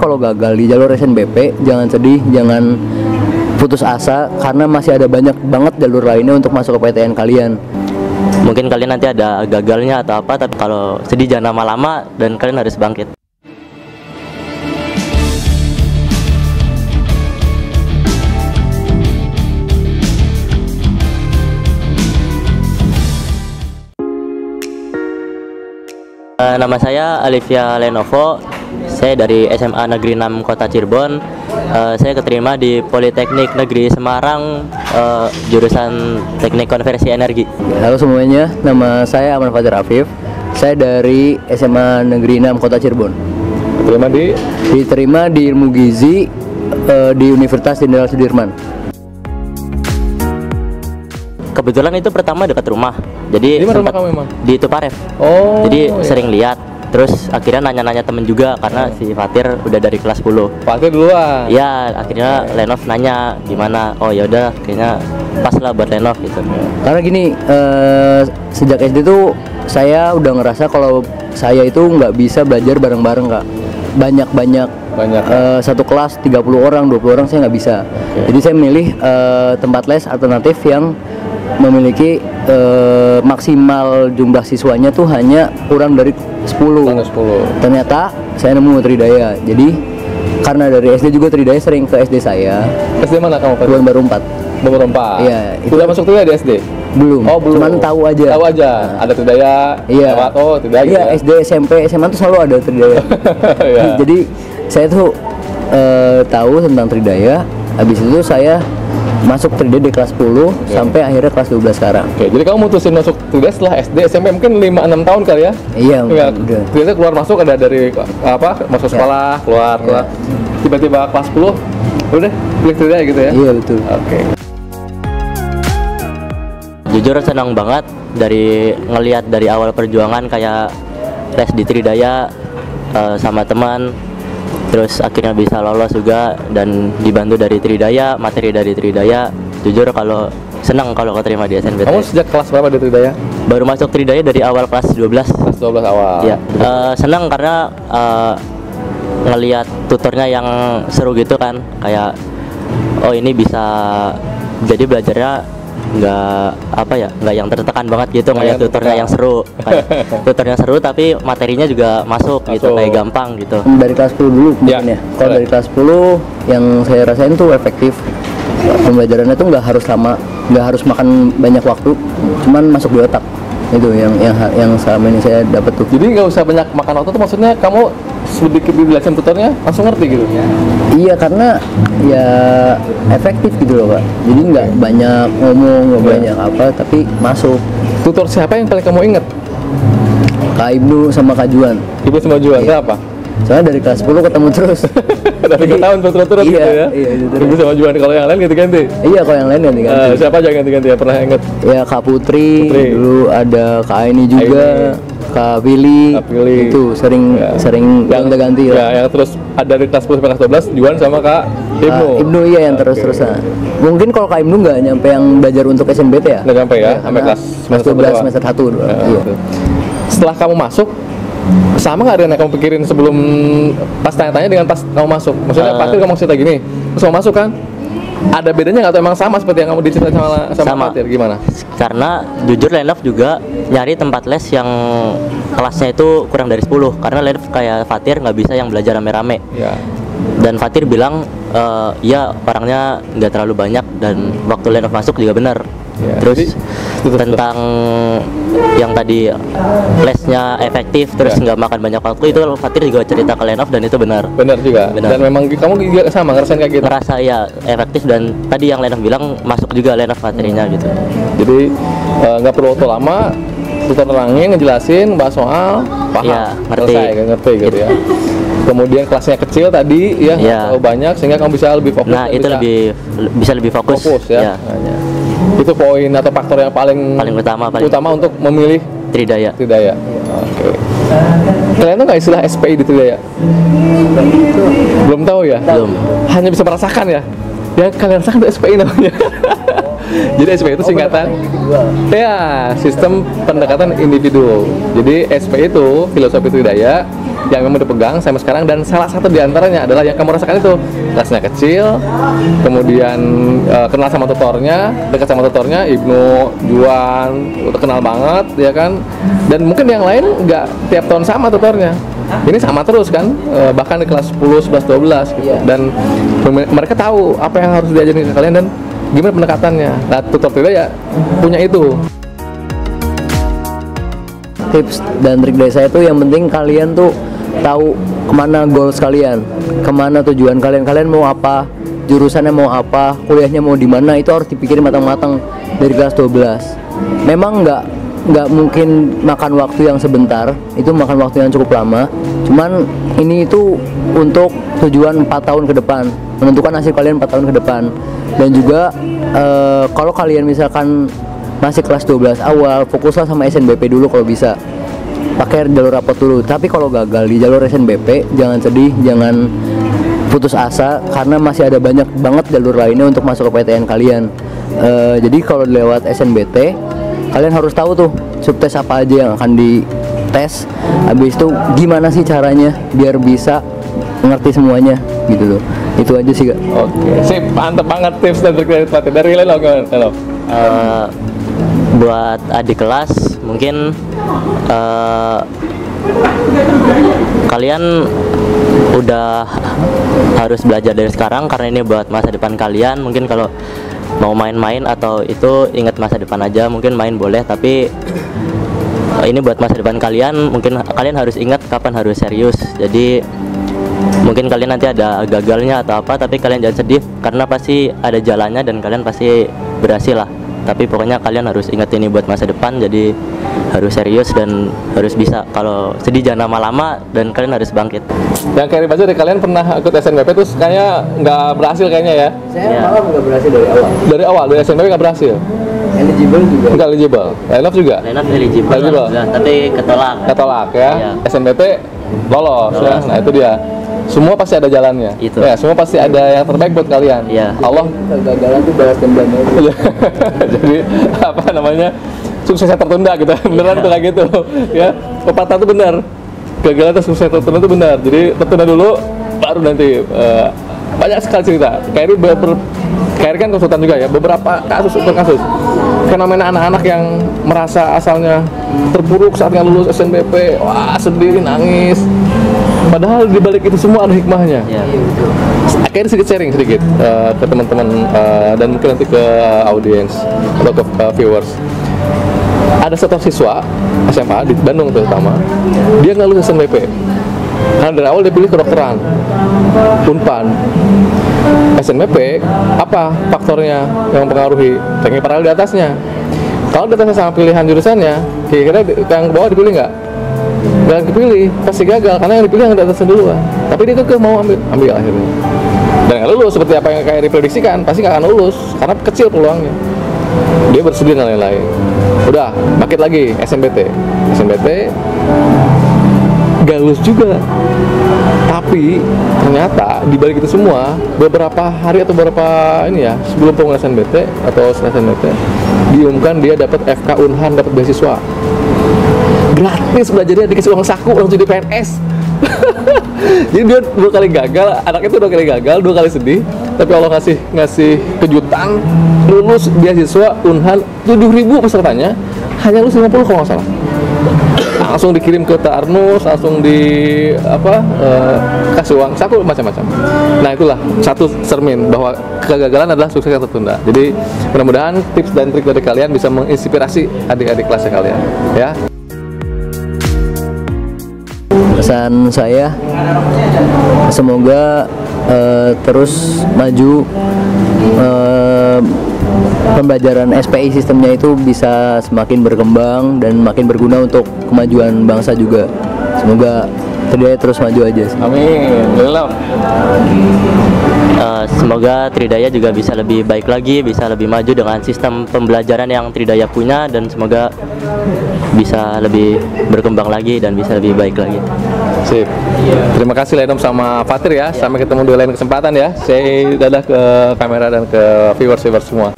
kalau gagal di jalur SNBP jangan sedih, jangan putus asa karena masih ada banyak banget jalur lainnya untuk masuk ke PTN kalian. Mungkin kalian nanti ada gagalnya atau apa, tapi kalau sedih jangan lama-lama dan kalian harus bangkit. Nama saya Alivia Lenovo, saya dari SMA Negeri 6 Kota Cirebon. Saya keterima di Politeknik Negeri Semarang, jurusan Teknik Konversi Energi. Halo semuanya, nama saya Aman Fajar Afif. Saya dari SMA Negeri 6 Kota Cirebon. Diterima di Ilmu Gizi di Universitas Jenderal Sudirman. Kebetulan itu pertama dekat rumah, jadi sempat di Tuparef. Jadi sering lihat, terus akhirnya nanya-nanya temen juga karena si Fatir udah dari kelas 10. Fatir duluan. Ya, akhirnya Lenov nanya gimana. Oh ya udah, kayaknya pas lah buat Lenov gitu. Karena gini, sejak SD tuh saya udah ngerasa kalau saya itu nggak bisa belajar bareng-bareng, Kak. Banyak satu kelas 30 orang, 20 orang saya nggak bisa. Jadi saya milih tempat les alternatif yang memiliki maksimal jumlah siswanya tuh hanya kurang dari 10. Ternyata saya nemu Tridaya. Jadi karena dari SD juga Tridaya sering ke SD saya. SD mana kamu? Baru 4. Iya. Sudah masuk Tridaya di SD? Belum. Belum. Cuman tahu aja. Ada Tridaya. Iya. Tridaya. Iya, SD, SMP, SMA tuh selalu ada Tridaya. Jadi saya tuh tahu tentang Tridaya. Habis itu saya masuk Tridaya di kelas 10 sampai akhirnya kelas 12 sekarang. Jadi kamu mutusin masuk Tridaya setelah SD, SMP mungkin 5-6 tahun kali ya? Iya, udah. Tridaya keluar masuk ada dari masuk sekolah, keluar. Tiba-tiba kelas 10 udah pilih Tridaya gitu ya? Iya, betul. Jujur senang banget ngelihat dari awal perjuangan kayak les di Tridaya sama teman. Terus akhirnya bisa lolos juga dan dibantu dari Tridaya, materi dari Tridaya. Jujur senang kalau keterima di SNBT. Kamu sejak kelas berapa di Tridaya? Baru masuk Tridaya dari awal kelas 12. Kelas 12 awal. Iya. Senang karena ngelihat tutornya yang seru gitu kan. Kayak ini bisa jadi belajarnya nggak yang tertekan banget gitu, kayak tutornya yang seru. Tutornya seru tapi materinya juga masuk gitu, kayak gampang gitu. Dari kelas 10 dulu mungkin ya. Kalau dari kelas 10 yang saya rasain tuh efektif. Pembelajarannya tuh nggak harus lama, nggak harus makan banyak waktu, cuman masuk di otak. Itu yang selama ini saya dapat tuh. Jadi nggak usah banyak makan waktu tuh, maksudnya kamu sedikit dijelasin tutornya langsung ngerti gitu? Iya, karena ya efektif gitu loh, Pak. Jadi nggak banyak ngomong, nggak banyak apa, tapi masuk. Tutor siapa yang paling kamu inget? Kak Ibnu sama Kak Juan. Ibnu sama Juan, kenapa? Soalnya dari kelas 10 ketemu terus. Dari tahun berturut-turut gitu ya? Iya, Ibnu sama Juan, kalau yang lain ganti-ganti? Iya, kalau yang lain ganti-ganti. Siapa aja ganti-ganti ya, pernah inget? Ya Kak Putri. Dulu ada Kak Aini juga. Kak Willy. Itu sering ganti ya. Yang terus ada dari kelas 10 sampai kelas 12 Juan sama Kak Ibnu. Ibnu iya yang terus-terusan. Mungkin kalau Kak Ibnu nggak nyampe yang belajar untuk SNBT ya? Nggak nyampe ya, sampai kelas 12 semester 1. Iya. Setelah kamu masuk, sama nggak dengan yang kamu pikirin sebelum pas tanya-tanya dengan pas kamu masuk? Maksudnya pasti kamu cerita gini, terus kamu masuk kan? Ada bedanya nggak atau emang sama seperti yang kamu diceritain sama Fatir? Gimana? Karena jujur Lenov juga nyari tempat les yang kelasnya itu kurang dari 10. Karena Lenov kayak Fatir nggak bisa yang belajar rame-rame. Dan Fatir bilang ya orangnya nggak terlalu banyak dan waktu Lenov masuk juga benar. Terus tentang yang tadi lesnya efektif terus nggak makan banyak waktu, itu Fatir juga cerita ke Lenov dan itu benar juga. Dan memang kamu juga sama ngerasain kayak gitu? Ngerasa ya efektif, dan tadi yang Lenov bilang masuk juga Lenov materinya gitu. Jadi nggak perlu waktu lama, tutor nerangin, ngejelasin, bahas soal, paham, ya, ngerti gitu ya. Kemudian kelasnya kecil tadi terlalu banyak sehingga kamu bisa lebih fokus. Nah, itu bisa lebih fokus ya. Itu poin atau faktor yang paling utama untuk memilih Tridaya. Kalian tuh nggak istilah SPI di Tridaya? Belum tahu ya? Belum. Hanya bisa merasakan ya? Ya kalian rasakan itu SPI namanya. Jadi SPI itu singkatan sistem pendekatan individu. Jadi SPI itu filosofi Tridaya yang memang dipegang sampai sekarang, dan salah satu diantaranya adalah yang kamu rasakan itu kelasnya kecil, kemudian kenal sama tutornya, dekat sama tutornya, Ibnu, Juan, udah kenal banget ya kan, dan mungkin yang lain nggak tiap tahun sama tutornya, ini sama terus kan, bahkan di kelas 10, 11, 12 gitu. Dan mereka tahu apa yang harus diajarin ke kalian dan gimana pendekatannya. Nah, tutor Tridaya ya punya itu. Tips dan trik dari saya tuh yang penting kalian tuh tahu kemana goals kalian, kemana tujuan kalian, kalian mau apa, jurusannya mau apa, kuliahnya mau di mana, itu harus dipikirin matang-matang dari kelas 12. Memang nggak mungkin makan waktu yang sebentar, itu makan waktu yang cukup lama. Cuman ini itu untuk tujuan 4 tahun ke depan, menentukan hasil kalian 4 tahun ke depan. Dan juga kalau kalian misalkan masih kelas 12 awal, fokuslah sama SNBP dulu kalau bisa, pakai jalur rapot dulu. Tapi kalau gagal di jalur SNBP, jangan sedih, jangan putus asa, karena masih ada banyak banget jalur lainnya untuk masuk ke PTN kalian. Jadi kalau lewat SNBT, kalian harus tahu tuh subtes apa aja yang akan dites, habis itu gimana sih caranya biar bisa ngerti semuanya gitu loh. Itu aja sih, Kak. Oke, sip, mantep banget tips dan trik dari Leno. Buat adik kelas mungkin kalian udah harus belajar dari sekarang karena ini buat masa depan kalian. Mungkin kalau mau main-main atau itu ingat masa depan aja, mungkin main boleh, tapi ini buat masa depan kalian. Mungkin kalian harus ingat kapan harus serius. Jadi mungkin kalian nanti ada gagalnya atau apa, tapi kalian jangan sedih karena pasti ada jalannya dan kalian pasti berhasil lah. Tapi pokoknya kalian harus ingat ini buat masa depan, jadi harus serius dan harus bisa. Kalau sedih jangan lama-lama dan kalian harus bangkit. Yang kayak baca dari kalian pernah ikut SNBP terus kayaknya nggak berhasil kayaknya ya? Saya malah nggak berhasil dari awal. Dari awal, dari SNBP nggak berhasil? Eligible juga. Nggak eligible. Line up juga? Line up eligible. Tapi ketolak. Ketolak ya? Iya. SNBP lolos ya? Nah itu dia. Semua pasti ada jalannya. Itu. Ya, semua pasti ada yang terbaik buat kalian. Iya. Allah. Kegagalan tuh balas dendam aja. Jadi apa namanya? Suksesnya tertunda gitu. Beneran tuh kayak gitu. Ya, pepatah tuh benar. Kegagalan itu sukses tertunda itu benar. Jadi tertunda dulu baru nanti banyak sekali cerita. Kairi kan konsultan juga ya. Beberapa kasus per kasus. Fenomena anak-anak yang merasa asalnya terpuruk saatnya lulus SNBP, wah sedih, nangis. Padahal di balik itu semua ada hikmahnya. Akhirnya sedikit sharing sedikit ke teman-teman dan mungkin nanti ke audiens atau ke viewers. Ada satu siswa SMA di Bandung terutama, dia nggak lulus SNBP. Karena dari awal dia pilih kedokteran, Unpad. SNBP apa faktornya yang mempengaruhi? Ranking paralel di atasnya. Kalau di atasnya sama pilihan jurusannya, kira-kira yang ke bawah dipilih nggak? Gak kepilih, pasti gagal karena yang dipilih yang di atasnya duluan. Tapi dia kekeh mau ambil akhirnya. Dan nggak lulus seperti apa yang kayak diprediksikan, pasti nggak akan lulus karena kecil peluangnya. Dia bersedih dan lain-lain. Udah, bangkit lagi SNBT gak lulus juga. Tapi ternyata di balik itu semua, beberapa hari atau beberapa ini ya sebelum pengumuman SNBT atau setelah SNBT diumumkan dia dapat FK Unhan, dapat beasiswa gratis, belajarnya dikasih uang saku, langsung jadi PNS. Jadi dia 2 kali gagal, anak itu 2 kali gagal, 2 kali sedih, tapi Allah ngasih kejutan, lulus beasiswa Unhan 7.000 pesertanya, hanya lulus 50 kalau nggak salah. Langsung dikirim ke Tarnus, langsung kasih uang saku, macam-macam. Nah itulah satu cermin bahwa kegagalan adalah sukses yang tertunda. Jadi mudah-mudahan tips dan trik dari kalian bisa menginspirasi adik-adik kelasnya kalian ya. Pesan saya semoga terus maju, pembelajaran SPI sistemnya itu bisa semakin berkembang dan makin berguna untuk kemajuan bangsa juga. Semoga Tridaya terus maju aja. Amin. Semoga Tridaya juga bisa lebih baik lagi, bisa lebih maju dengan sistem pembelajaran yang Tridaya punya, dan semoga bisa lebih berkembang lagi dan bisa lebih baik lagi. Sip. Terima kasih Lenom sama Fatir ya. Sampai ketemu di lain kesempatan ya. Saya dadah ke kamera dan ke viewers semua.